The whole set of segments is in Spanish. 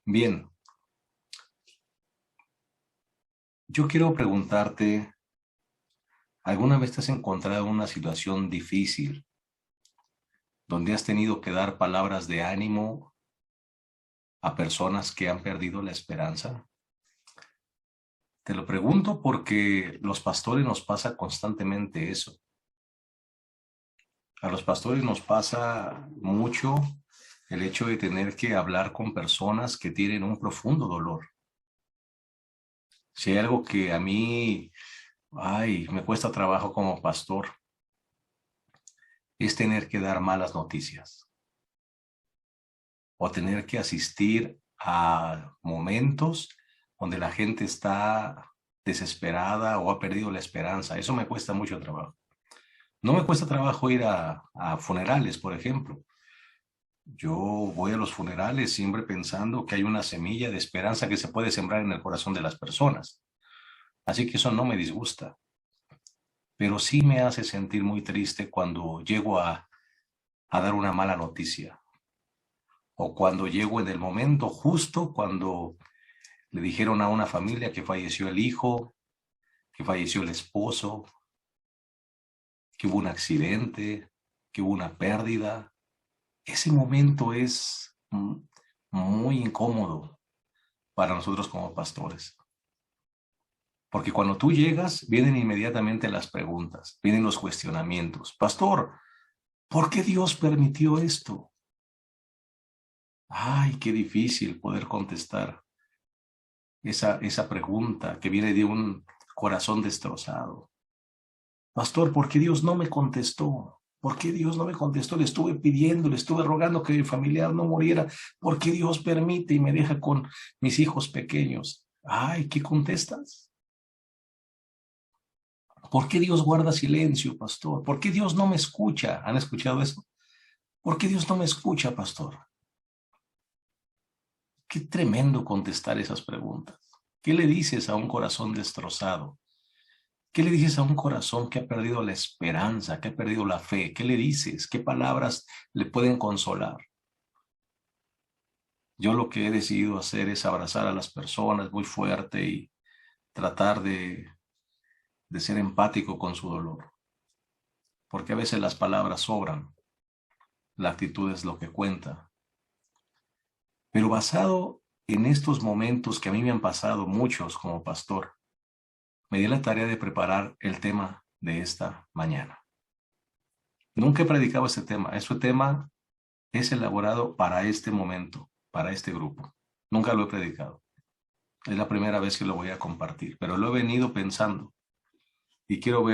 Bien, yo quiero preguntarte, ¿alguna vez te has encontrado en una situación difícil donde has tenido que dar palabras de ánimo a personas que han perdido la esperanza? Te lo pregunto porque los pastores nos pasa constantemente eso. A los pastores nos pasa mucho el hecho de tener que hablar con personas que tienen un profundo dolor. Si hay algo que a mí, me cuesta trabajo como pastor, es tener que dar malas noticias o tener que asistir a momentos donde la gente está desesperada o ha perdido la esperanza. Eso me cuesta mucho trabajo. No me cuesta trabajo ir a funerales, por ejemplo. Yo voy a los funerales siempre pensando que hay una semilla de esperanza que se puede sembrar en el corazón de las personas. Así que eso no me disgusta, pero sí me hace sentir muy triste cuando llego a dar una mala noticia o cuando llego en el momento justo cuando le dijeron a una familia que falleció el hijo, que falleció el esposo, que hubo un accidente, que hubo una pérdida. Ese momento es muy incómodo para nosotros como pastores. Porque cuando tú llegas, vienen inmediatamente las preguntas, vienen los cuestionamientos. Pastor, ¿por qué Dios permitió esto? Ay, qué difícil poder contestar esa pregunta que viene de un corazón destrozado. Pastor, ¿por qué Dios no me contestó? ¿Por qué Dios no me contestó? Le estuve pidiendo, le estuve rogando que mi familiar no muriera. ¿Por qué Dios permite y me deja con mis hijos pequeños? Ay, ¿qué contestas? ¿Por qué Dios guarda silencio, pastor? ¿Por qué Dios no me escucha? ¿Han escuchado eso? ¿Por qué Dios no me escucha, pastor? Qué tremendo contestar esas preguntas. ¿Qué le dices a un corazón destrozado? ¿Qué le dices a un corazón que ha perdido la esperanza, que ha perdido la fe? ¿Qué le dices? ¿Qué palabras le pueden consolar? Yo lo que he decidido hacer es abrazar a las personas muy fuerte y tratar de ser empático con su dolor, porque a veces las palabras sobran, la actitud es lo que cuenta. Pero basado en estos momentos que a mí me han pasado muchos como pastor, me di la tarea de preparar el tema de esta mañana. Nunca he predicado este tema. Este tema es elaborado para este momento, para este grupo. Nunca lo he predicado. Es la primera vez que lo voy a compartir, pero lo he venido pensando y quiero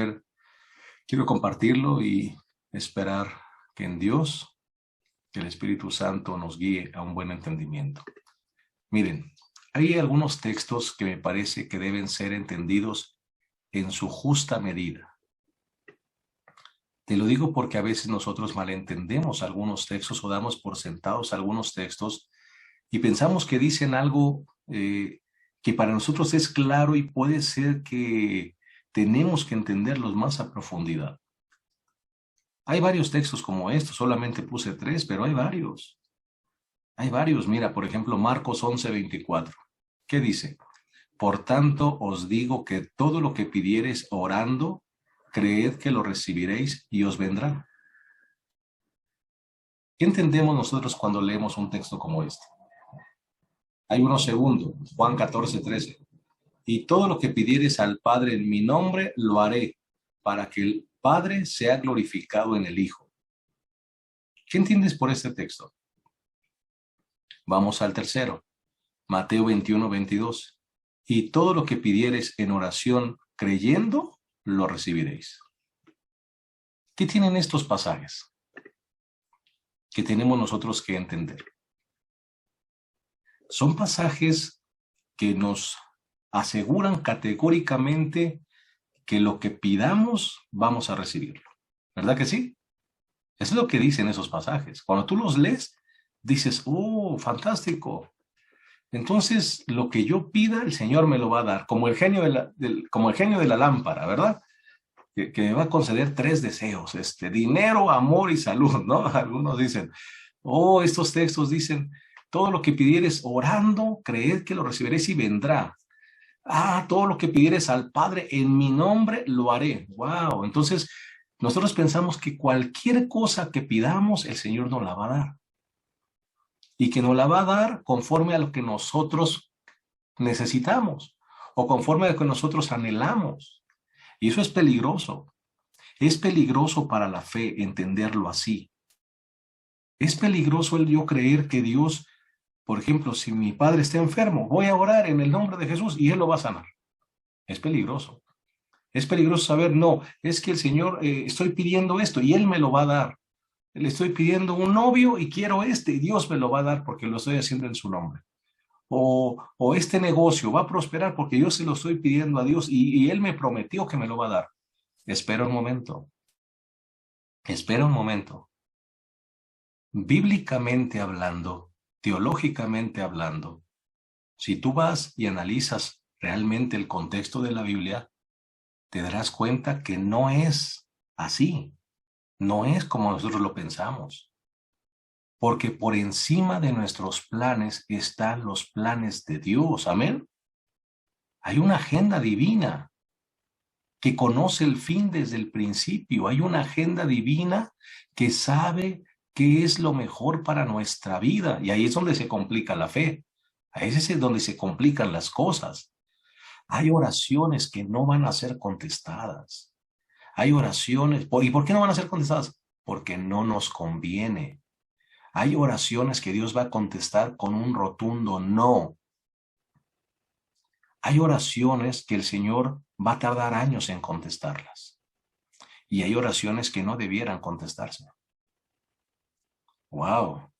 compartirlo y esperar que en Dios, que el Espíritu Santo nos guíe a un buen entendimiento. Miren, hay algunos textos que me parece que deben ser entendidos en su justa medida. Te lo digo porque a veces nosotros malentendemos algunos textos o damos por sentados algunos textos y pensamos que dicen algo que para nosotros es claro y puede ser que tenemos que entenderlos más a profundidad. Hay varios textos como estos, solamente puse 3, pero hay varios. Hay varios, mira, por ejemplo, Marcos 11:24. ¿Qué dice? Por tanto, os digo que todo lo que pidiereis orando, creed que lo recibiréis y os vendrá. ¿Qué entendemos nosotros cuando leemos un texto como este? Hay uno segundo, Juan 14:13. Y todo lo que pidieres al Padre en mi nombre, lo haré, para que el Padre sea glorificado en el Hijo. ¿Qué entiendes por este texto? Vamos al tercero, Mateo 21:22. Y todo lo que pidieres en oración creyendo, lo recibiréis. ¿Qué tienen estos pasajes que tenemos nosotros que entender? Son pasajes que nos aseguran categóricamente que lo que pidamos vamos a recibirlo. ¿Verdad que sí? Es lo que dicen esos pasajes. Cuando tú los lees, dices, oh, fantástico. Entonces, lo que yo pida, el Señor me lo va a dar, como el genio como el genio de la lámpara, ¿verdad? Que me va a conceder 3 deseos, dinero, amor y salud, ¿no? Algunos dicen, oh, estos textos dicen, todo lo que pidieres orando, creed que lo recibiréis y vendrá. Todo lo que pidieres al Padre en mi nombre, lo haré. Wow. Entonces, nosotros pensamos que cualquier cosa que pidamos, el Señor nos la va a dar. Y que nos la va a dar conforme a lo que nosotros necesitamos o conforme a lo que nosotros anhelamos. Y eso es peligroso. Es peligroso para la fe entenderlo así. Es peligroso el yo creer que Dios, por ejemplo, si mi padre está enfermo, voy a orar en el nombre de Jesús y Él lo va a sanar. Es peligroso. Es peligroso saber, no, es que el Señor, estoy pidiendo esto y Él me lo va a dar. Le estoy pidiendo un novio y quiero y Dios me lo va a dar porque lo estoy haciendo en su nombre. O este negocio va a prosperar porque yo se lo estoy pidiendo a Dios y Él me prometió que me lo va a dar. Espera un momento. Espera un momento. Bíblicamente hablando, teológicamente hablando, si tú vas y analizas realmente el contexto de la Biblia, te darás cuenta que no es así, no es como nosotros lo pensamos, porque por encima de nuestros planes están los planes de Dios, amén. Hay una agenda divina que conoce el fin desde el principio, hay una agenda divina que sabe qué es lo mejor para nuestra vida, y ahí es donde se complica la fe, ahí es donde se complican las cosas. Hay oraciones que no van a ser contestadas. Hay oraciones, ¿y por qué no van a ser contestadas? Porque no nos conviene. Hay oraciones que Dios va a contestar con un rotundo no. Hay oraciones que el Señor va a tardar años en contestarlas. Y hay oraciones que no debieran contestarse. Wow,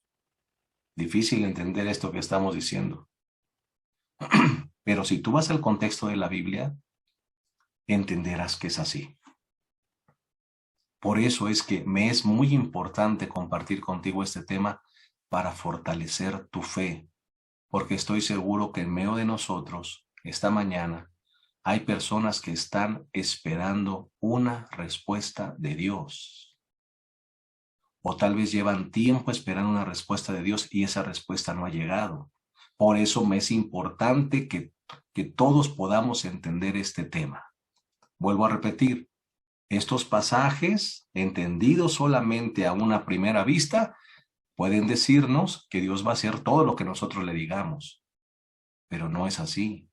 difícil entender esto que estamos diciendo. Pero si tú vas al contexto de la Biblia, entenderás que es así. Por eso es que me es muy importante compartir contigo este tema para fortalecer tu fe, porque estoy seguro que en medio de nosotros, esta mañana, hay personas que están esperando una respuesta de Dios. O tal vez llevan tiempo esperando una respuesta de Dios y esa respuesta no ha llegado. Por eso me es importante que todos podamos entender este tema. Vuelvo a repetir. Estos pasajes, entendidos solamente a una primera vista, pueden decirnos que Dios va a hacer todo lo que nosotros le digamos, pero no es así.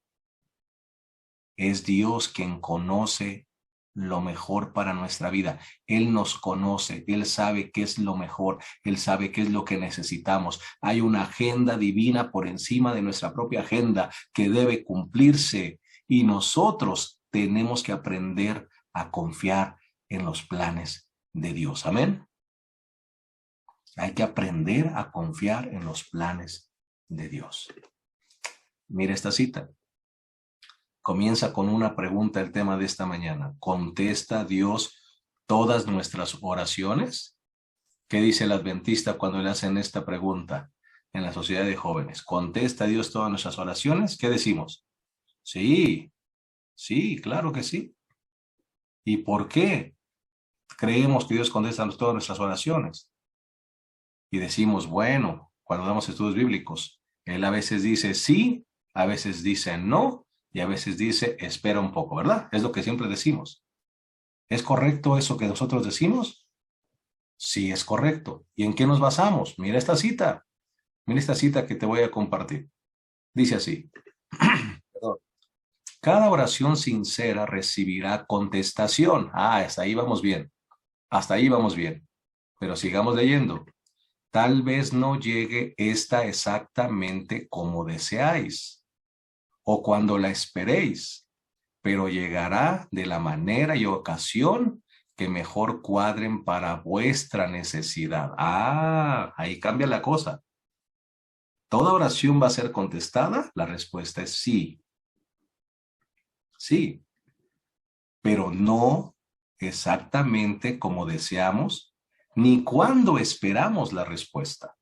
Es Dios quien conoce lo mejor para nuestra vida. Él nos conoce, Él sabe qué es lo mejor, Él sabe qué es lo que necesitamos. Hay una agenda divina por encima de nuestra propia agenda que debe cumplirse y nosotros tenemos que aprender a confiar en los planes de Dios. Amén. Hay que aprender a confiar en los planes de Dios. Mira esta cita. Comienza con una pregunta el tema de esta mañana. ¿Contesta Dios todas nuestras oraciones? ¿Qué dice el adventista cuando le hacen esta pregunta en la sociedad de jóvenes? ¿Contesta Dios todas nuestras oraciones? ¿Qué decimos? Sí, sí, claro que sí. ¿Y por qué creemos que Dios contesta todas nuestras oraciones? Y decimos, bueno, cuando damos estudios bíblicos, Él a veces dice sí, a veces dice no, y a veces dice espera un poco, ¿verdad? Es lo que siempre decimos. ¿Es correcto eso que nosotros decimos? Sí, es correcto. ¿Y en qué nos basamos? Mira esta cita. Mira esta cita que te voy a compartir. Dice así. Cada oración sincera recibirá contestación. Hasta ahí vamos bien. Hasta ahí vamos bien. Pero sigamos leyendo. Tal vez no llegue esta exactamente como deseáis o cuando la esperéis, pero llegará de la manera y ocasión que mejor cuadren para vuestra necesidad. Ahí cambia la cosa. ¿Toda oración va a ser contestada? La respuesta es sí. Sí, pero no exactamente como deseamos ni cuando esperamos la respuesta.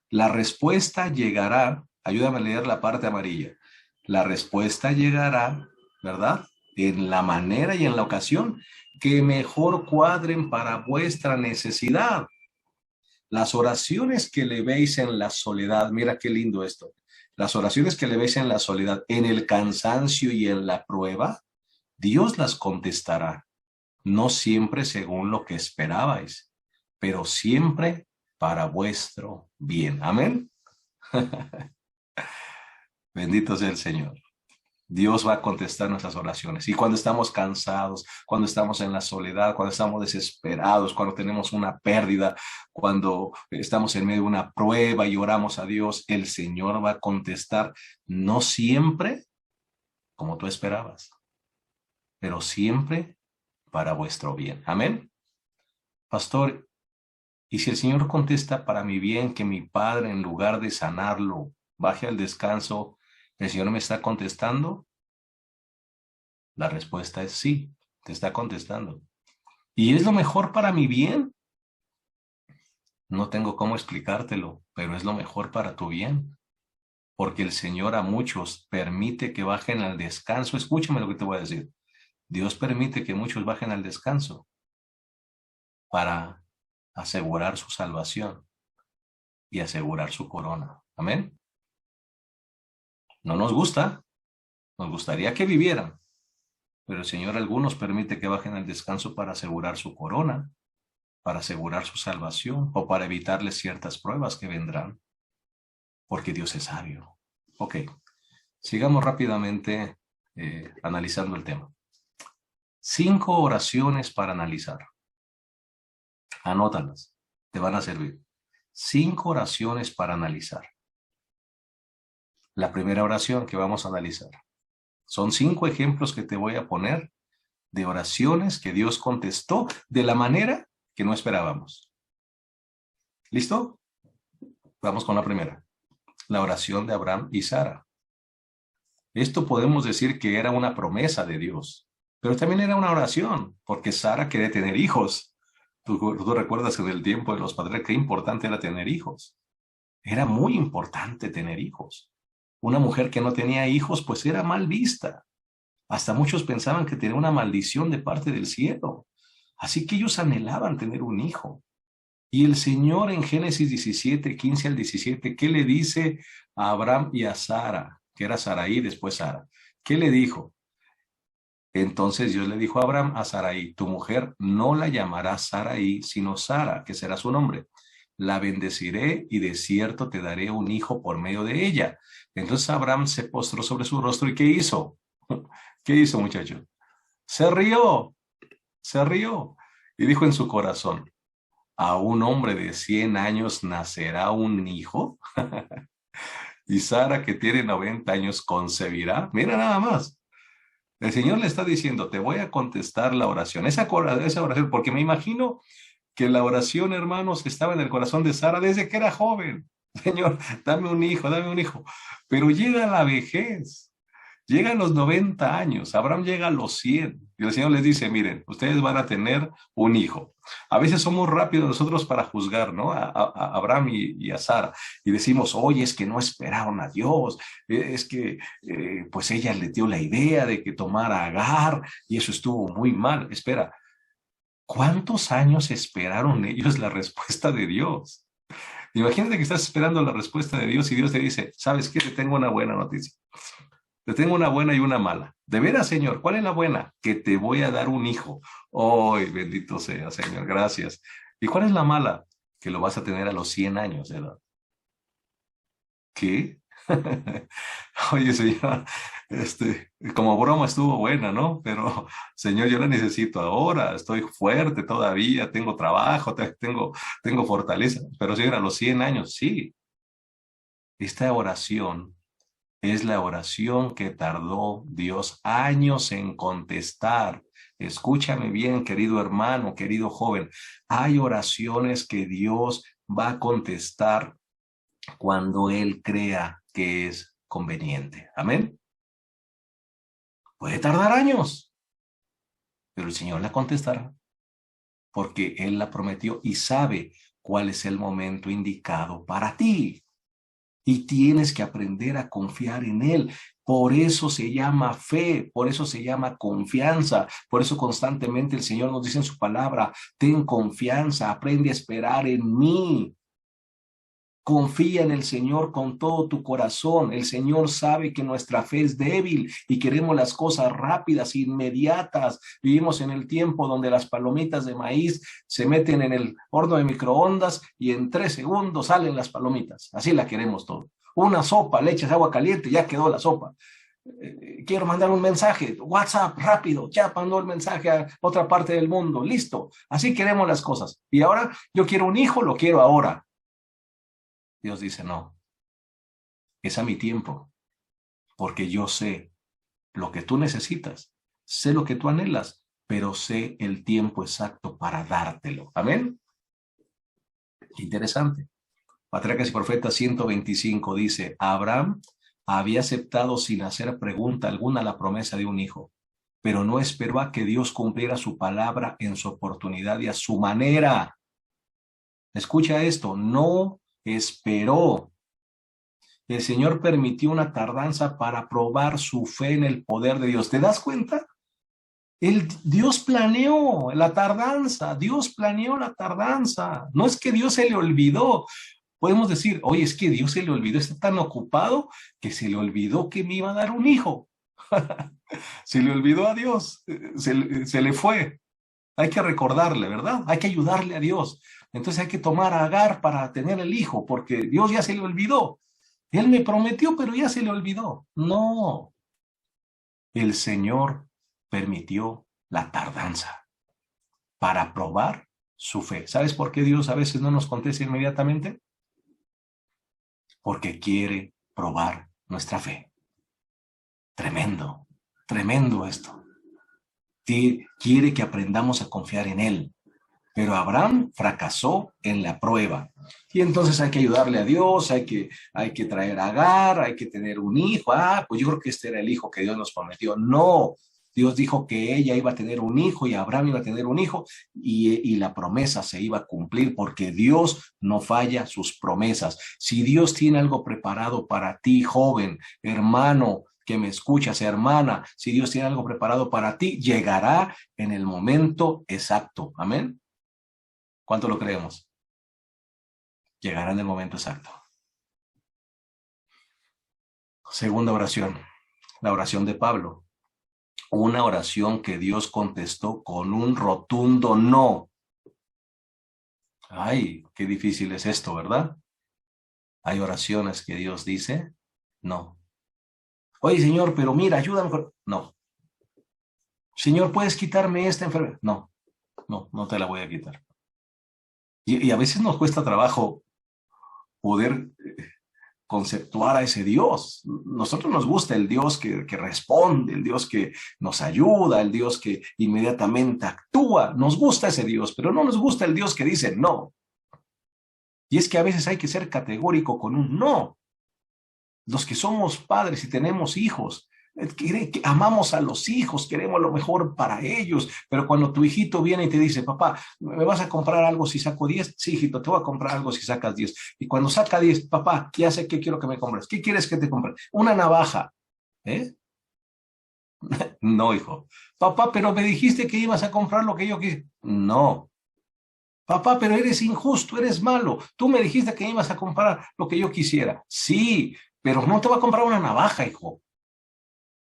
La respuesta llegará, ayúdame a leer la parte amarilla. La respuesta llegará, ¿verdad? En la manera y en la ocasión que mejor cuadren para vuestra necesidad. Las oraciones que le veis en la soledad, mira qué lindo esto. Las oraciones que le veis en la soledad, en el cansancio y en la prueba, Dios las contestará, no siempre según lo que esperabais, pero siempre para vuestro bien. Amén. Bendito sea el Señor. Dios va a contestar nuestras oraciones. Y cuando estamos cansados, cuando estamos en la soledad, cuando estamos desesperados, cuando tenemos una pérdida, cuando estamos en medio de una prueba y oramos a Dios, el Señor va a contestar, no siempre como tú esperabas, pero siempre para vuestro bien. Amén. Pastor, y si el Señor contesta para mi bien que mi padre, en lugar de sanarlo, baje al descanso, ¿el Señor me está contestando? La respuesta es sí, te está contestando. ¿Y es lo mejor para mi bien? No tengo cómo explicártelo, pero es lo mejor para tu bien. Porque el Señor a muchos permite que bajen al descanso. Escúchame lo que te voy a decir. Dios permite que muchos bajen al descanso para asegurar su salvación y asegurar su corona. Amén. No nos gusta, nos gustaría que vivieran, pero el Señor a algunos permite que bajen al descanso para asegurar su corona, para asegurar su salvación o para evitarles ciertas pruebas que vendrán, porque Dios es sabio. Ok, sigamos rápidamente analizando el tema. 5 oraciones para analizar. Anótalas, te van a servir. 5 oraciones para analizar. La primera oración que vamos a analizar. Son 5 ejemplos que te voy a poner de oraciones que Dios contestó de la manera que no esperábamos. ¿Listo? Vamos con la primera. La oración de Abraham y Sara. Esto podemos decir que era una promesa de Dios, pero también era una oración, porque Sara quería tener hijos. Tú recuerdas que en el tiempo de los padres qué importante era tener hijos. Era muy importante tener hijos. Una mujer que no tenía hijos, pues era mal vista. Hasta muchos pensaban que tenía una maldición de parte del cielo. Así que ellos anhelaban tener un hijo. Y el Señor en Génesis 17, 15 al 17, ¿qué le dice a Abraham y a Sara? Que era Sarai, después Sara. ¿Qué le dijo? Entonces Dios le dijo a Abraham, a Sarai, tu mujer no la llamará Sarai, sino Sara, que será su nombre. La bendeciré y de cierto te daré un hijo por medio de ella. Entonces Abraham se postró sobre su rostro y ¿qué hizo? ¿Qué hizo, muchacho? Se rió, se rió y dijo en su corazón, ¿a un hombre de 100 años nacerá un hijo? Y Sara, que tiene 90 años, concebirá. Mira nada más. El Señor le está diciendo, te voy a contestar la oración. Esa oración, porque me imagino que la oración, hermanos, estaba en el corazón de Sara desde que era joven. Señor, dame un hijo, dame un hijo. Pero llega la vejez. Llegan los 90 años, Abraham llega a los 100 y el Señor les dice, miren, ustedes van a tener un hijo. A veces somos rápidos nosotros para juzgar, ¿no? A Abraham y a Sara y decimos, oye, es que no esperaron a Dios, es que pues ella le dio la idea de que tomara a Agar y eso estuvo muy mal. Espera, ¿cuántos años esperaron ellos la respuesta de Dios? Imagínate que estás esperando la respuesta de Dios y Dios te dice, ¿sabes qué? Te tengo una buena noticia. Te tengo una buena y una mala. De veras, Señor, ¿cuál es la buena? Que te voy a dar un hijo. ¡Ay, bendito sea, Señor! Gracias. ¿Y cuál es la mala? Que lo vas a tener a los 100 años de edad. ¿Qué? Oye, Señor, como broma estuvo buena, ¿no? Pero, Señor, yo la necesito ahora. Estoy fuerte todavía, tengo trabajo, tengo fortaleza. Pero, Señor, a los 100 años, sí. Esta oración es la oración que tardó Dios años en contestar. Escúchame bien, querido hermano, querido joven. Hay oraciones que Dios va a contestar cuando Él crea que es conveniente. Amén. Puede tardar años, pero el Señor la contestará porque Él la prometió y sabe cuál es el momento indicado para ti. y tienes que aprender a confiar en Él. Por eso se llama fe, por eso se llama confianza, por eso constantemente el Señor nos dice en su palabra, ten confianza, aprende a esperar en mí. Confía en el Señor con todo tu corazón. El Señor sabe que nuestra fe es débil y queremos las cosas rápidas, inmediatas. Vivimos en el tiempo donde las palomitas de maíz se meten en el horno de microondas y en 3 segundos salen las palomitas. Así la queremos todo. Una sopa, le echas agua caliente, ya quedó la sopa. Quiero mandar un mensaje, WhatsApp, rápido, ya mandó el mensaje a otra parte del mundo, listo. Así queremos las cosas. Y ahora yo quiero un hijo, lo quiero ahora. Dios dice, no, es a mi tiempo, porque yo sé lo que tú necesitas, sé lo que tú anhelas, pero sé el tiempo exacto para dártelo. Amén. Interesante. Patriarcas y Profetas 125 dice, Abraham había aceptado sin hacer pregunta alguna la promesa de un hijo, pero no esperó a que Dios cumpliera su palabra en su oportunidad y a su manera. Escucha esto, no esperó. El Señor permitió una tardanza para probar su fe en el poder de Dios. ¿Te das cuenta? Dios planeó la tardanza, Dios planeó la tardanza. No es que Dios se le olvidó. Podemos decir, oye, es que Dios se le olvidó, está tan ocupado que se le olvidó que me iba a dar un hijo. Se le olvidó a Dios, se le fue. Hay que recordarle, ¿verdad? Hay que ayudarle a Dios. Entonces hay que tomar a Agar para tener el hijo, porque Dios ya se le olvidó. Él me prometió, pero ya se le olvidó. No, el Señor permitió la tardanza para probar su fe. ¿Sabes por qué Dios a veces no nos contesta inmediatamente? Porque quiere probar nuestra fe. Tremendo, tremendo esto. Quiere que aprendamos a confiar en Él. Pero Abraham fracasó en la prueba. Y entonces hay que ayudarle a Dios, hay que traer a Agar, hay que tener un hijo. Ah, pues yo creo que este era el hijo que Dios nos prometió. No, Dios dijo que ella iba a tener un hijo y Abraham iba a tener un hijo y la promesa se iba a cumplir porque Dios no falla sus promesas. Si Dios tiene algo preparado para ti, joven, hermano, que me escuchas, hermana, si Dios tiene algo preparado para ti, llegará en el momento exacto. Amén. ¿Cuánto lo creemos? Llegará en el momento exacto. Segunda oración, la oración de Pablo. Una oración que Dios contestó con un rotundo no. Ay, qué difícil es esto, ¿verdad? Hay oraciones que Dios dice no. Oye, Señor, pero mira, ayúdame. No. Señor, ¿puedes quitarme esta enfermedad? No, no te la voy a quitar. Y a veces nos cuesta trabajo poder conceptuar a ese Dios. Nosotros nos gusta el Dios que responde, el Dios que nos ayuda, el Dios que inmediatamente actúa. Nos gusta ese Dios, pero no nos gusta el Dios que dice no. Y es que a veces hay que ser categórico con un no. Los que somos padres y tenemos hijos, amamos a los hijos, queremos lo mejor para ellos, pero cuando tu hijito viene y te dice, papá, ¿me vas a comprar algo si saco 10? Sí, hijito, te voy a comprar algo si sacas 10. Y cuando saca 10, papá, ya sé qué quiero que me compres. ¿Qué quieres que te compre? Una navaja. ¿Eh? No, hijo. Papá, pero me dijiste que ibas a comprar lo que yo quise. No. Papá, pero eres injusto, eres malo. Tú me dijiste que ibas a comprar lo que yo quisiera. Sí, pero no te va a comprar una navaja, hijo.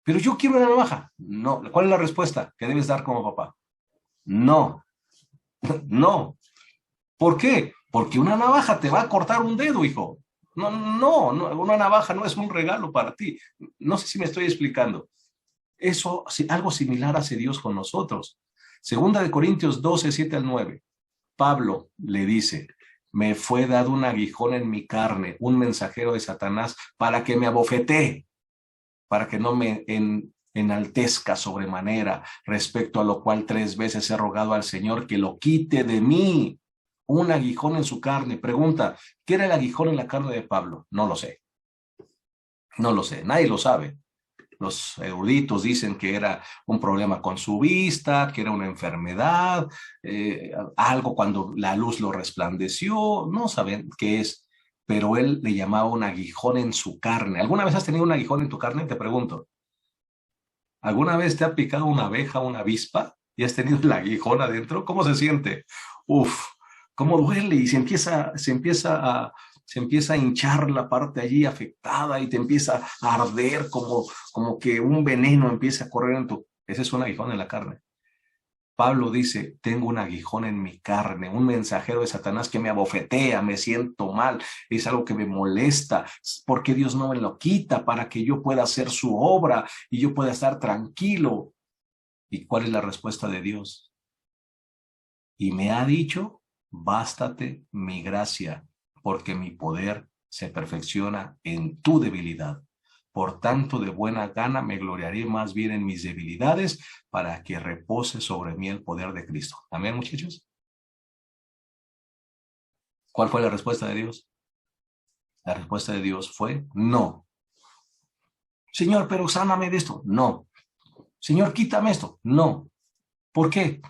Pero yo quiero una navaja. No. ¿Cuál es la respuesta que debes dar como papá? No. No. ¿Por qué? Porque una navaja te va a cortar un dedo, hijo. Una navaja no es un regalo para ti. No sé si me estoy explicando. Eso, algo similar hace Dios con nosotros. Segunda de Corintios 12, 7 al 9. Pablo le dice, me fue dado un aguijón en mi carne, un mensajero de Satanás, para que me abofetee, para que no me enaltezca sobremanera, respecto a lo cual 3 veces he rogado al Señor que lo quite de mí. Un aguijón en su carne. Pregunta, ¿qué era el aguijón en la carne de Pablo? No lo sé. No lo sé, nadie lo sabe. Los eruditos dicen que era un problema con su vista, que era una enfermedad, algo cuando la luz lo resplandeció, no saben qué es, pero él le llamaba un aguijón en su carne. ¿Alguna vez has tenido un aguijón en tu carne? Te pregunto. ¿Alguna vez te ha picado una abeja, una avispa y has tenido el aguijón adentro? ¿Cómo se siente? Uf, cómo duele y se empieza a hinchar la parte allí afectada y te empieza a arder como que un veneno empieza a correr en tu... Ese es un aguijón en la carne. Pablo dice, tengo un aguijón en mi carne, un mensajero de Satanás que me abofetea, me siento mal, es algo que me molesta, porque Dios no me lo quita para que yo pueda hacer su obra y yo pueda estar tranquilo. ¿Y cuál es la respuesta de Dios? Y me ha dicho, bástate mi gracia, porque mi poder se perfecciona en tu debilidad. Por tanto, de buena gana me gloriaré más bien en mis debilidades para que repose sobre mí el poder de Cristo. Amén, muchachos. ¿Cuál fue la respuesta de Dios? La respuesta de Dios fue no. Señor, pero sáname de esto. No. Señor, quítame esto. No. ¿Por qué?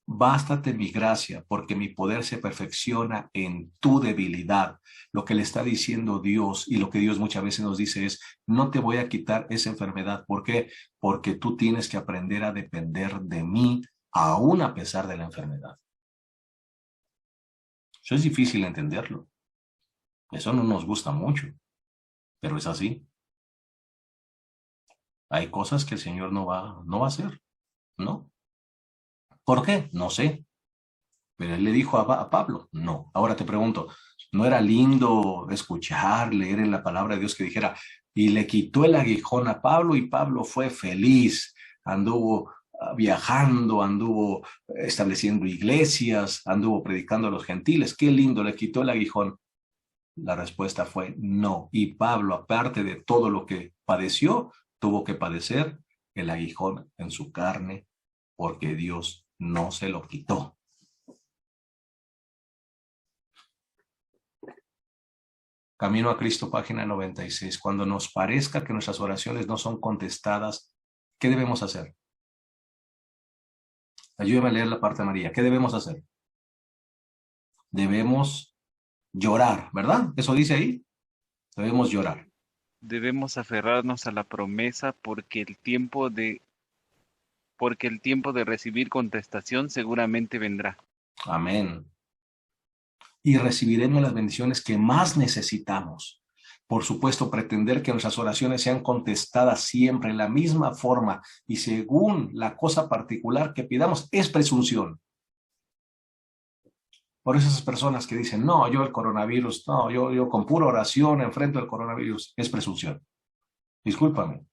Bástate mi gracia, porque mi poder se perfecciona en tu debilidad. Lo que le está diciendo Dios y lo que Dios muchas veces nos dice es, no te voy a quitar esa enfermedad. ¿Por qué? Porque tú tienes que aprender a depender de mí, aún a pesar de la enfermedad. Eso es difícil entenderlo. Eso no nos gusta mucho, pero es así. Hay cosas que el Señor no va a hacer, ¿no? ¿Por qué? No sé. Pero él le dijo a Pablo, no. Ahora te pregunto, ¿no era lindo escuchar, leer en la palabra de Dios que dijera, y le quitó el aguijón a Pablo y Pablo fue feliz, anduvo viajando, anduvo estableciendo iglesias, anduvo predicando a los gentiles? Qué lindo, le quitó el aguijón. La respuesta fue no. Y Pablo, aparte de todo lo que padeció, tuvo que padecer el aguijón en su carne porque Dios no se lo quitó. Camino a Cristo, página 96. Cuando nos parezca que nuestras oraciones no son contestadas, ¿qué debemos hacer? Ayúdame a leer la parte amarilla. ¿Qué debemos hacer? Debemos llorar, ¿verdad? Eso dice ahí. Debemos llorar. Debemos aferrarnos a la promesa porque el tiempo de recibir contestación seguramente vendrá. Amén. Y recibiremos las bendiciones que más necesitamos. Por supuesto, pretender que nuestras oraciones sean contestadas siempre en la misma forma y según la cosa particular que pidamos es presunción. Por eso esas personas que dicen, no, yo el coronavirus, no, yo con pura oración enfrento el coronavirus, es presunción. Discúlpame.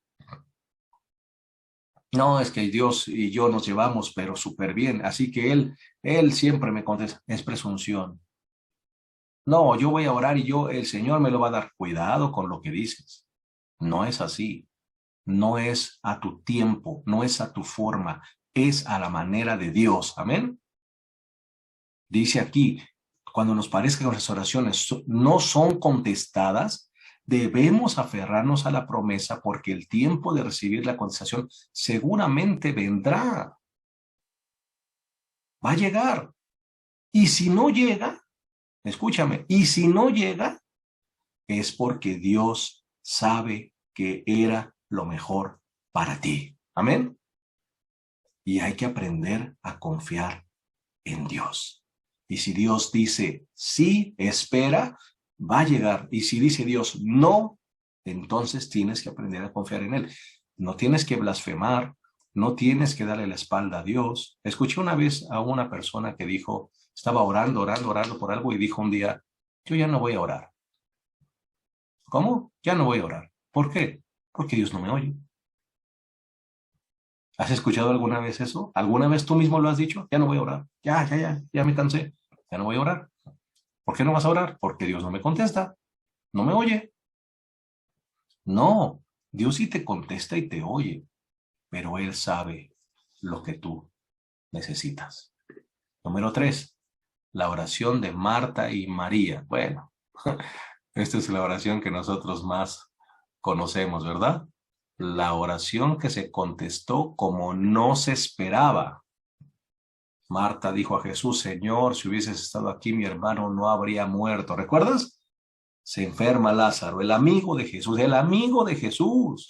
No, es que Dios y yo nos llevamos, pero súper bien. Así que él siempre me contesta, es presunción. No, yo voy a orar y el Señor me lo va a dar. Cuidado con lo que dices. No es así. No es a tu tiempo, no es a tu forma, es a la manera de Dios. Amén. Dice aquí, cuando nos parezca que nuestras oraciones no son contestadas, debemos aferrarnos a la promesa porque el tiempo de recibir la contestación seguramente vendrá. Va a llegar. Y si no llega, escúchame, y si no llega, es porque Dios sabe que era lo mejor para ti. Amén. Y hay que aprender a confiar en Dios. Y si Dios dice sí, espera, va a llegar. Y si dice Dios no, entonces tienes que aprender a confiar en Él. No tienes que blasfemar, no tienes que darle la espalda a Dios. Escuché una vez a una persona que dijo, estaba orando por algo y dijo un día, yo ya no voy a orar. ¿Cómo? Ya no voy a orar. ¿Por qué? Porque Dios no me oye. ¿Has escuchado alguna vez eso? ¿Alguna vez tú mismo lo has dicho? Ya no voy a orar. Ya me cansé. Ya no voy a orar. ¿Por qué no vas a orar? Porque Dios no me contesta. No me oye. No, Dios sí te contesta y te oye, pero Él sabe lo que tú necesitas. Número 3, la oración de Marta y María. Bueno, esta es la oración que nosotros más conocemos, ¿verdad? La oración que se contestó como no se esperaba. Marta dijo a Jesús, Señor, si hubieses estado aquí, mi hermano no habría muerto. ¿Recuerdas? Se enferma Lázaro, el amigo de Jesús, el amigo de Jesús.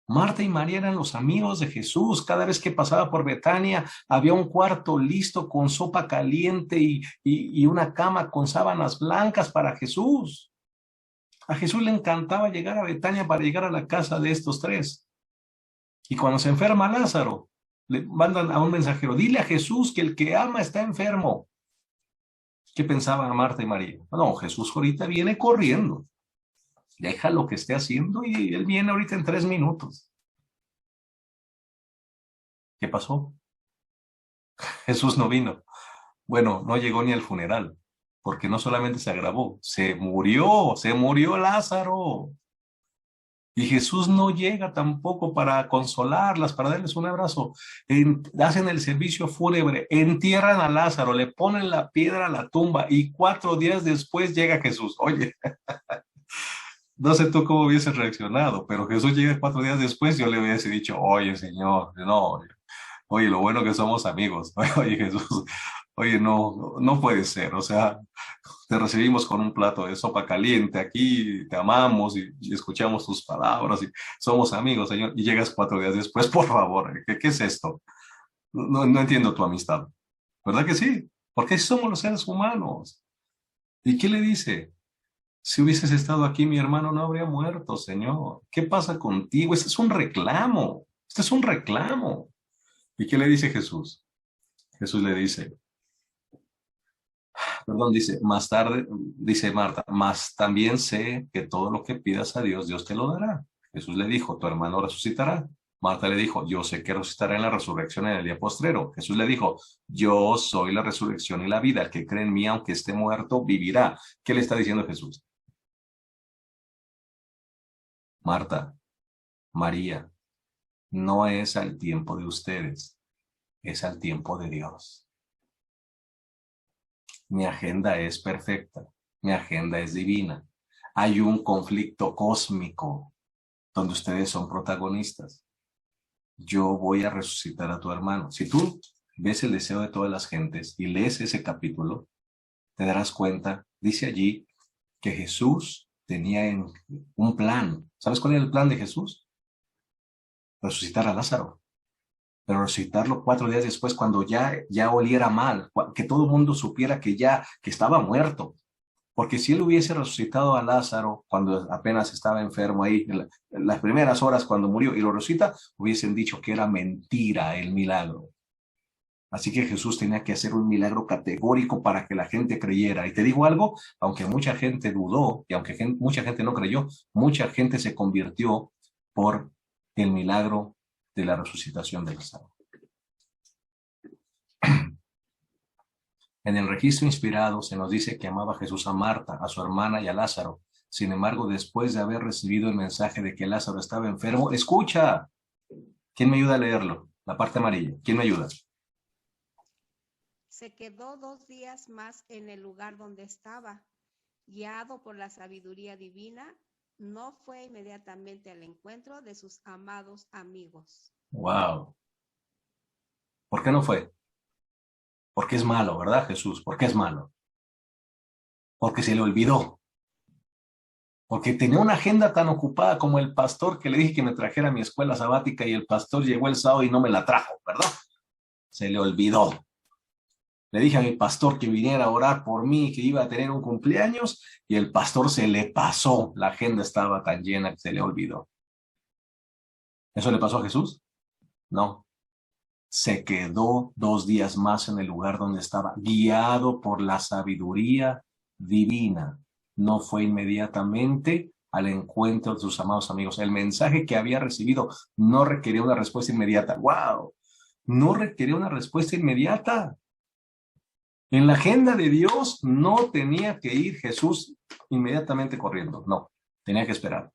Marta y María eran los amigos de Jesús. Cada vez que pasaba por Betania, había un cuarto listo con sopa caliente y una cama con sábanas blancas para Jesús. A Jesús le encantaba llegar a Betania para llegar a la casa de estos tres. Y cuando se enferma Lázaro, le mandan a un mensajero, dile a Jesús que el que ama está enfermo. ¿Qué pensaban Marta y María? No, Jesús ahorita viene corriendo. Deja lo que esté haciendo y él viene ahorita en 3 minutos. ¿Qué pasó? Jesús no vino. Bueno, no llegó ni al funeral, porque no solamente se agravó, se murió Lázaro. Y Jesús no llega tampoco para consolarlas, para darles un abrazo. Hacen el servicio fúnebre, entierran a Lázaro, le ponen la piedra a la tumba y 4 días después llega Jesús. Oye, no sé tú cómo hubieses reaccionado, pero Jesús llega 4 días después, yo le hubiese dicho, oye, Señor, no, oye, lo bueno que somos amigos. Oye, Jesús, oye, no puede ser. O sea, te recibimos con un plato de sopa caliente aquí, te amamos y escuchamos tus palabras y somos amigos, Señor. Y llegas 4 días después, por favor, ¿qué es esto? No entiendo tu amistad. ¿Verdad que sí? Porque así somos los seres humanos. ¿Y qué le dice? Si hubieses estado aquí, mi hermano no habría muerto, Señor. ¿Qué pasa contigo? Este es un reclamo. Este es un reclamo. ¿Y qué le dice Jesús? Jesús le dice, perdón, dice, más tarde, dice Marta, más también sé que todo lo que pidas a Dios, Dios te lo dará. Jesús le dijo, tu hermano resucitará. Marta le dijo, yo sé que resucitará en la resurrección en el día postrero. Jesús le dijo, yo soy la resurrección y la vida. El que cree en mí, aunque esté muerto, vivirá. ¿Qué le está diciendo Jesús? Marta, María, no es al tiempo de ustedes, es al tiempo de Dios. Mi agenda es perfecta, mi agenda es divina. Hay un conflicto cósmico donde ustedes son protagonistas. Yo voy a resucitar a tu hermano. Si tú ves el deseo de todas las gentes y lees ese capítulo, te darás cuenta, dice allí, que Jesús tenía un plan. ¿Sabes cuál era el plan de Jesús? Resucitar a Lázaro. Pero resucitarlo 4 días después cuando ya oliera mal, que todo el mundo supiera que estaba muerto. Porque si él hubiese resucitado a Lázaro cuando apenas estaba enfermo ahí, en las primeras horas cuando murió y lo resucita, hubiesen dicho que era mentira el milagro. Así que Jesús tenía que hacer un milagro categórico para que la gente creyera. Y te digo algo, aunque mucha gente dudó y aunque mucha gente no creyó, mucha gente se convirtió por el milagro de la resucitación de Lázaro. En el registro inspirado se nos dice que amaba Jesús a Marta, a su hermana y a Lázaro. Sin embargo, después de haber recibido el mensaje de que Lázaro estaba enfermo, escucha. ¿Quién me ayuda a leerlo? La parte amarilla. ¿Quién me ayuda? Se quedó 2 días más en el lugar donde estaba. Guiado por la sabiduría divina, no fue inmediatamente al encuentro de sus amados amigos. Wow. ¿Por qué no fue? Porque es malo, ¿verdad, Jesús? ¿Por qué es malo? Porque se le olvidó. Porque tenía una agenda tan ocupada como el pastor que le dije que me trajera a mi escuela sabática y el pastor llegó el sábado y no me la trajo, ¿verdad? Se le olvidó. Le dije a mi pastor que viniera a orar por mí, que iba a tener un cumpleaños, y el pastor se le pasó. La agenda estaba tan llena que se le olvidó. ¿Eso le pasó a Jesús? No. Se quedó 2 días más en el lugar donde estaba, guiado por la sabiduría divina. No fue inmediatamente al encuentro de sus amados amigos. El mensaje que había recibido no requería una respuesta inmediata. ¡Wow! No requería una respuesta inmediata. En la agenda de Dios no tenía que ir Jesús inmediatamente corriendo. No, tenía que esperar.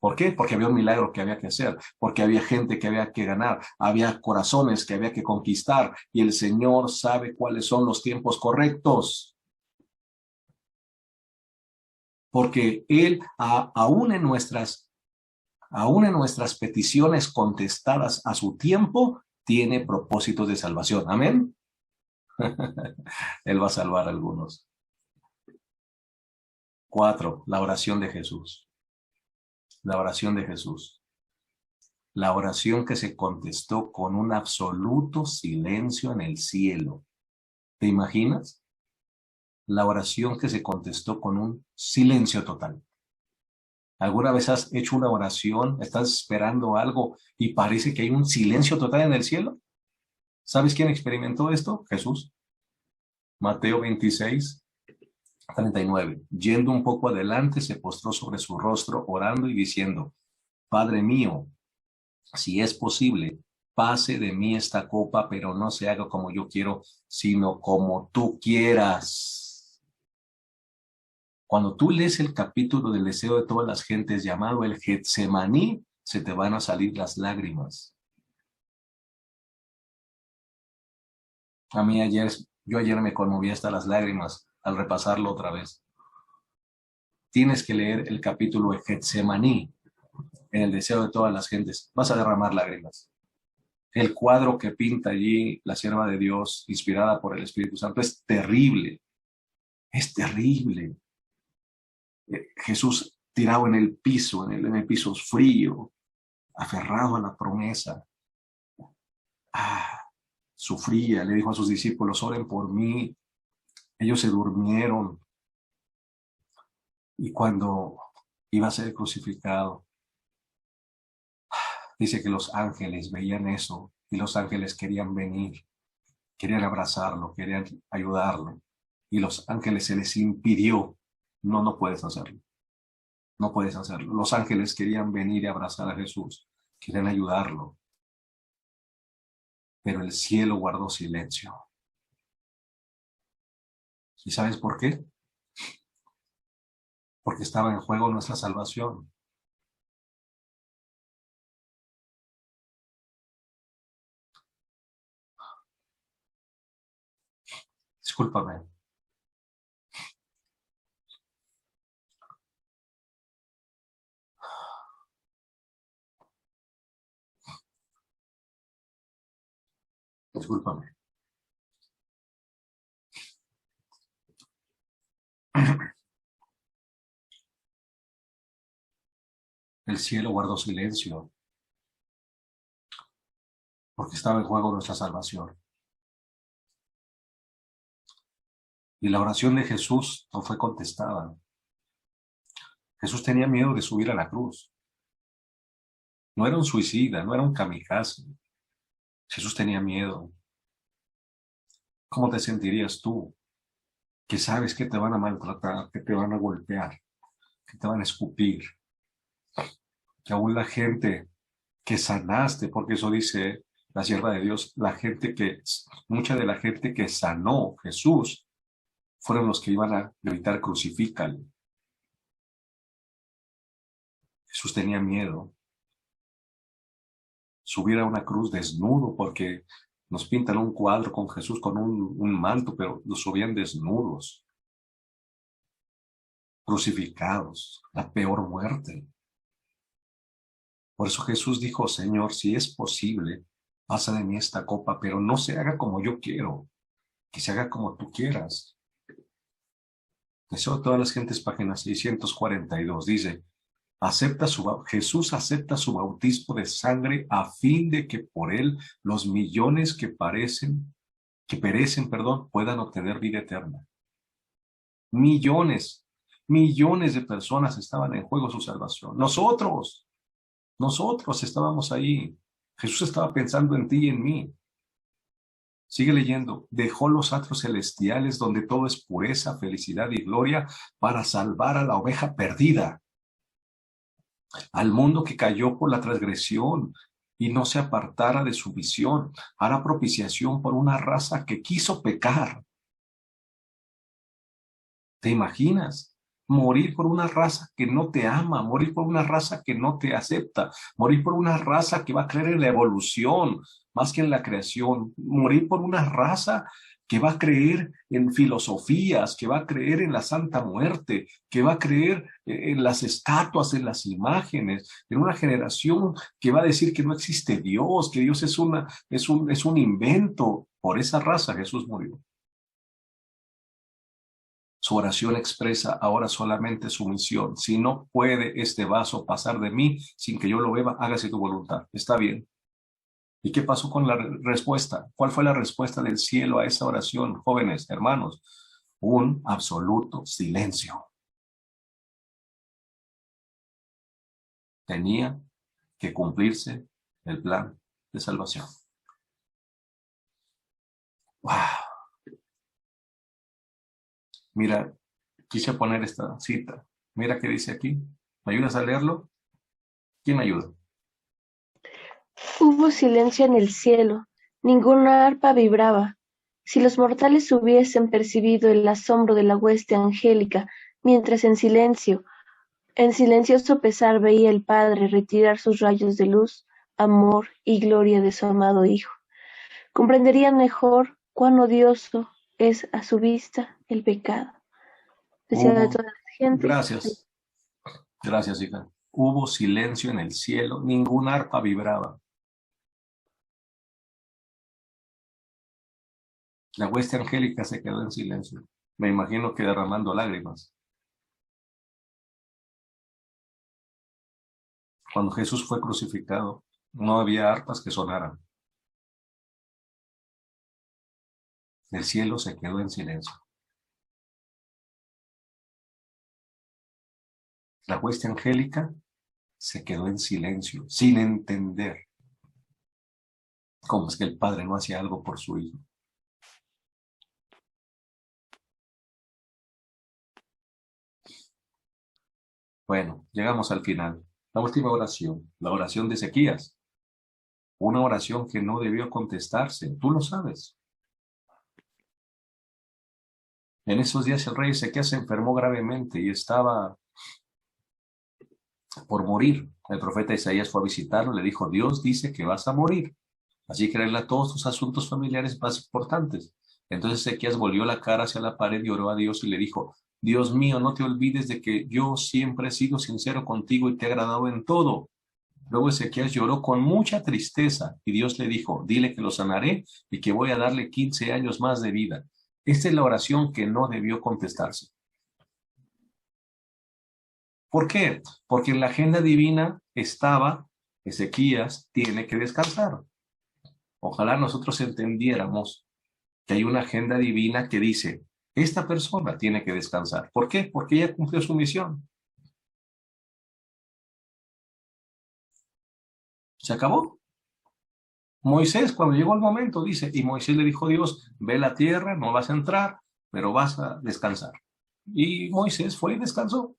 ¿Por qué? Porque había un milagro que había que hacer, porque había gente que había que ganar, había corazones que había que conquistar y el Señor sabe cuáles son los tiempos correctos. Porque Él, aún en nuestras peticiones contestadas a su tiempo, tiene propósitos de salvación. Amén. Él va a salvar a algunos. 4, la oración de Jesús. La oración de Jesús. La oración que se contestó con un absoluto silencio en el cielo. ¿Te imaginas? La oración que se contestó con un silencio total. ¿Alguna vez has hecho una oración, estás esperando algo y parece que hay un silencio total en el cielo? ¿Sabes quién experimentó esto? Jesús. Mateo 26, 39. Yendo un poco adelante, se postró sobre su rostro, orando y diciendo: Padre mío, si es posible, pase de mí esta copa, pero no se haga como yo quiero, sino como tú quieras. Cuando tú lees el capítulo del deseo de todas las gentes llamado el Getsemaní, se te van a salir las lágrimas. A mí yo ayer me conmoví hasta las lágrimas al repasarlo otra vez. Tienes que leer el capítulo de Getsemaní en el deseo de todas las gentes. Vas a derramar lágrimas. El cuadro que pinta allí la sierva de Dios, inspirada por el Espíritu Santo, es terrible. Es terrible. Jesús tirado en el piso, en el piso frío, aferrado a la promesa. Sufría, le dijo a sus discípulos: oren por mí. Ellos se durmieron. Y cuando iba a ser crucificado, dice que los ángeles veían eso y los ángeles querían venir, querían abrazarlo, querían ayudarlo. Y los ángeles se les impidió: no puedes hacerlo. No puedes hacerlo. Los ángeles querían venir y abrazar a Jesús, querían ayudarlo. Pero el cielo guardó silencio. ¿Y sabes por qué? Porque estaba en juego nuestra salvación. Discúlpame. Discúlpame. El cielo guardó silencio porque estaba en juego nuestra salvación. Y la oración de Jesús no fue contestada. Jesús tenía miedo de subir a la cruz. No era un suicida, no era un kamikaze. Jesús tenía miedo. ¿Cómo te sentirías tú, que sabes que te van a maltratar, que te van a golpear, que te van a escupir, que aún la gente que sanaste, porque eso dice la sierva de Dios, mucha de la gente que sanó Jesús fueron los que iban a gritar: crucifícalo? Jesús tenía miedo. Subir a una cruz desnudo, porque nos pintan un cuadro con Jesús con un manto, pero lo subían desnudos, crucificados, la peor muerte. Por eso Jesús dijo: Señor, si es posible, pasa de mí esta copa, pero no se haga como yo quiero, que se haga como tú quieras. Deseo de todas las gentes, página 642, dice: Jesús acepta su bautismo de sangre a fin de que por él los millones que perecen, puedan obtener vida eterna. Millones de personas estaban en juego su salvación. Nosotros estábamos ahí. Jesús estaba pensando en ti y en mí. Sigue leyendo: dejó los atrios celestiales donde todo es pureza, felicidad y gloria para salvar a la oveja perdida, al mundo que cayó por la transgresión y no se apartara de su visión. Hará propiciación por una raza que quiso pecar. ¿Te imaginas? Morir por una raza que no te ama, morir por una raza que no te acepta, morir por una raza que va a creer en la evolución más que en la creación, morir por una raza que va a creer en filosofías, que va a creer en la Santa Muerte, que va a creer en las estatuas, en las imágenes, en una generación que va a decir que no existe Dios, que Dios es un invento. Por esa raza Jesús murió. Su oración expresa ahora solamente su misión. Si no puede este vaso pasar de mí sin que yo lo beba, hágase tu voluntad. Está bien. ¿Y qué pasó con la respuesta? ¿Cuál fue la respuesta del cielo a esa oración, jóvenes, hermanos? Un absoluto silencio. Tenía que cumplirse el plan de salvación. ¡Wow! Mira, quise poner esta cita. Mira qué dice aquí. ¿Me ayudas a leerlo? ¿Quién me ayuda? Hubo silencio en el cielo, ninguna arpa vibraba. Si los mortales hubiesen percibido el asombro de la hueste angélica, mientras en silencioso pesar veía el Padre retirar sus rayos de luz, amor y gloria de su amado Hijo, comprenderían mejor cuán odioso es a su vista el pecado. Deseo de todas las gentes. Gracias. Gracias, hija. Hubo silencio en el cielo, ninguna arpa vibraba. La hueste angélica se quedó en silencio. Me imagino que derramando lágrimas. Cuando Jesús fue crucificado, no había arpas que sonaran. El cielo se quedó en silencio. La hueste angélica se quedó en silencio, sin entender cómo es que el Padre no hacía algo por su Hijo. Bueno, llegamos al final. La última oración, la oración de Ezequías. Una oración que no debió contestarse, tú lo sabes. En esos días el rey Ezequías se enfermó gravemente y estaba por morir. El profeta Isaías fue a visitarlo, le dijo, Dios dice que vas a morir, así que arregla todos tus asuntos familiares más importantes. Entonces Ezequías volvió la cara hacia la pared y oró a Dios y le dijo, Dios mío, no te olvides de que yo siempre he sido sincero contigo y te he agradado en todo. Luego Ezequías lloró con mucha tristeza y Dios le dijo, dile que lo sanaré y que voy a darle 15 años más de vida. Esta es la oración que no debió contestarse. ¿Por qué? Porque en la agenda divina estaba, Ezequías tiene que descansar. Ojalá nosotros entendiéramos que hay una agenda divina que dice, esta persona tiene que descansar. ¿Por qué? Porque ella cumplió su misión. ¿Se acabó? Moisés, cuando llegó el momento, dice, y Moisés le dijo a Dios, ve la tierra, no vas a entrar, pero vas a descansar. Y Moisés fue y descansó.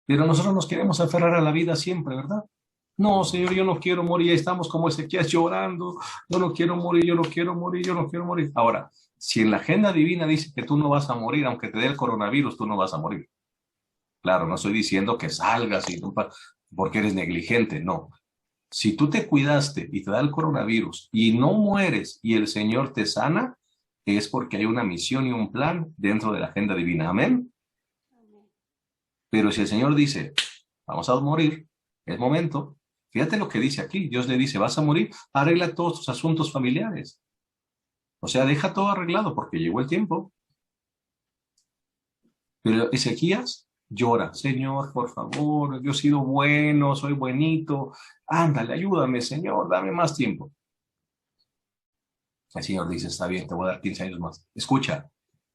Pero nosotros nos queremos aferrar a la vida siempre, ¿verdad? No, Señor, yo no quiero morir. Estamos como Ezequías llorando. Yo no quiero morir, yo no quiero morir, yo no quiero morir. Ahora, si en la agenda divina dice que tú no vas a morir, aunque te dé el coronavirus, tú no vas a morir. Claro, no estoy diciendo que salgas y porque eres negligente, no. Si tú te cuidaste y te da el coronavirus y no mueres y el Señor te sana, es porque hay una misión y un plan dentro de la agenda divina. Amén. Pero si el Señor dice, vamos a morir, es momento, fíjate lo que dice aquí, Dios le dice, vas a morir, arregla todos tus asuntos familiares. O sea, deja todo arreglado porque llegó el tiempo. Pero Ezequías llora, Señor, por favor, yo he sido bueno, soy buenito, ándale, ayúdame, Señor, dame más tiempo. El Señor dice, está bien, te voy a dar 15 años más. Escucha,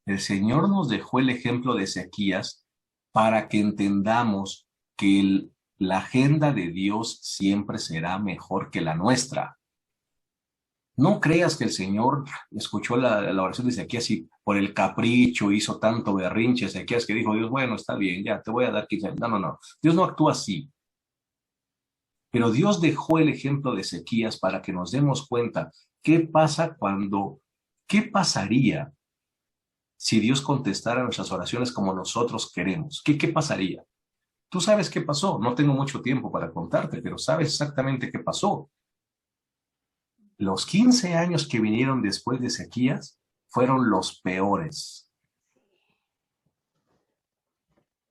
el Señor nos dejó el ejemplo de Ezequías para que entendamos que la agenda de Dios siempre será mejor que la nuestra. No creas que el Señor escuchó la oración de Ezequías y por el capricho hizo tanto berrinche Ezequías que dijo, Dios, bueno, está bien, ya, te voy a dar 15 años. No, no, no. Dios no actúa así. Pero Dios dejó el ejemplo de Ezequías para que nos demos cuenta qué pasaría si Dios contestara nuestras oraciones como nosotros queremos. ¿Qué pasaría? Tú sabes qué pasó. No tengo mucho tiempo para contarte, pero sabes exactamente qué pasó. Los 15 años que vinieron después de Ezequías fueron los peores.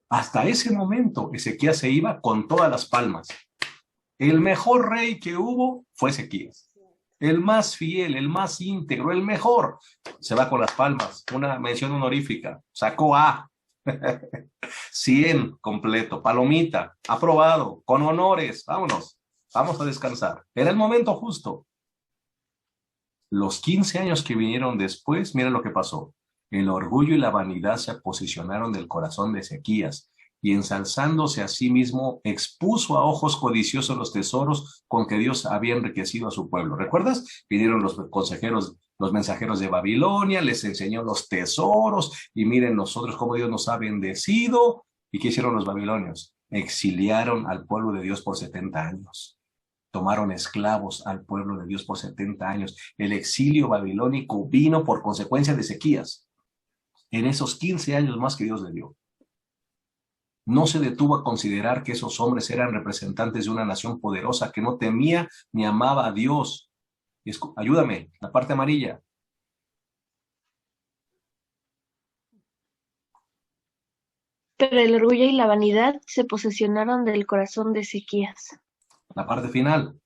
Hasta ese momento, Ezequías se iba con todas las palmas. El mejor rey que hubo fue Ezequías. el más fiel, el más íntegro, el mejor, se va con las palmas, una mención honorífica, sacó A, 100 completo, palomita, aprobado, con honores, vámonos, vamos a descansar. Era el momento justo. Los 15 años que vinieron después, mira lo que pasó. El orgullo y la vanidad se posicionaron del corazón de Ezequías, y ensalzándose a sí mismo, expuso a ojos codiciosos los tesoros con que Dios había enriquecido a su pueblo. ¿Recuerdas? Vinieron los consejeros, los mensajeros de Babilonia, les enseñó los tesoros, y miren nosotros cómo Dios nos ha bendecido. ¿Y qué hicieron los babilonios? Exiliaron al pueblo de Dios por 70 años. Tomaron esclavos al pueblo de Dios por 70 años. El exilio babilónico vino por consecuencia de Ezequías, en esos 15 años más que Dios le dio. No se detuvo a considerar que esos hombres eran representantes de una nación poderosa que no temía ni amaba a Dios. Ayúdame, la parte amarilla. Pero el orgullo y la vanidad se posesionaron del corazón de Ezequías, La parte final.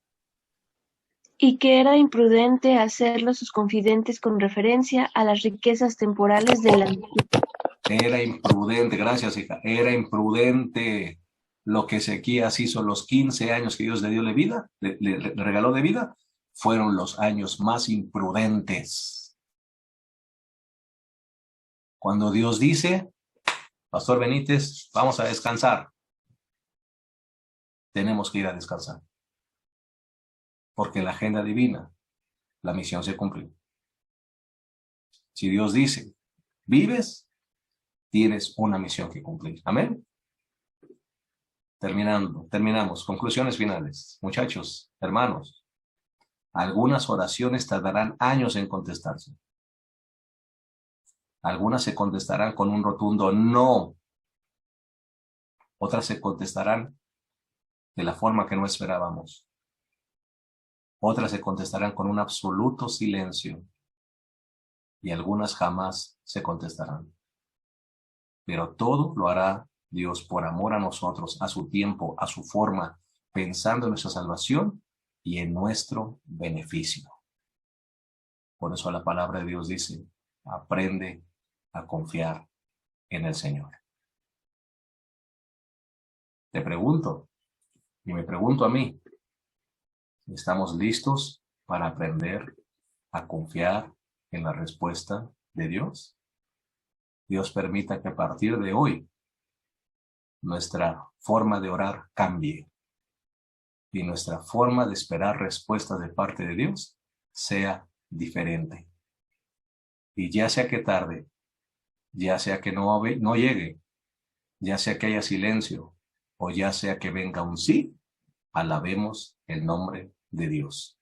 y que era imprudente hacerlo sus confidentes con referencia a las riquezas temporales de la antigüedad. Era imprudente, gracias hija, era imprudente lo que Ezequías hizo los 15 años que Dios le dio de vida, le regaló de vida, fueron los años más imprudentes. Cuando Dios dice, Pastor Benítez, vamos a descansar, tenemos que ir a descansar, porque en la agenda divina la misión se cumplió. Si Dios dice, vives, tienes una misión que cumplir. Amén. Terminamos. Conclusiones finales. Muchachos, hermanos, algunas oraciones tardarán años en contestarse. Algunas se contestarán con un rotundo no. Otras se contestarán de la forma que no esperábamos. Otras se contestarán con un absoluto silencio. Y algunas jamás se contestarán. Pero todo lo hará Dios por amor a nosotros, a su tiempo, a su forma, pensando en nuestra salvación y en nuestro beneficio. Por eso la palabra de Dios dice, aprende a confiar en el Señor. Te pregunto, y me pregunto a mí, ¿estamos listos para aprender a confiar en la respuesta de Dios? Dios permita que a partir de hoy nuestra forma de orar cambie y nuestra forma de esperar respuestas de parte de Dios sea diferente. Y ya sea que tarde, ya sea que no llegue, ya sea que haya silencio o ya sea que venga un sí, alabemos el nombre de Dios.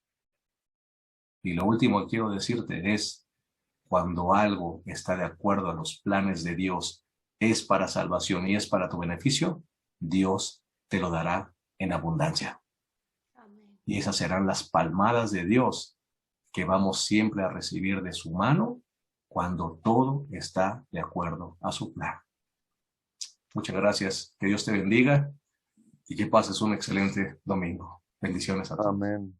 Y lo último que quiero decirte es, cuando algo está de acuerdo a los planes de Dios, es para salvación y es para tu beneficio, Dios te lo dará en abundancia. Amén. Y esas serán las palmadas de Dios que vamos siempre a recibir de su mano cuando todo está de acuerdo a su plan. Muchas gracias. Que Dios te bendiga y que pases un excelente domingo. Bendiciones a todos. Amén.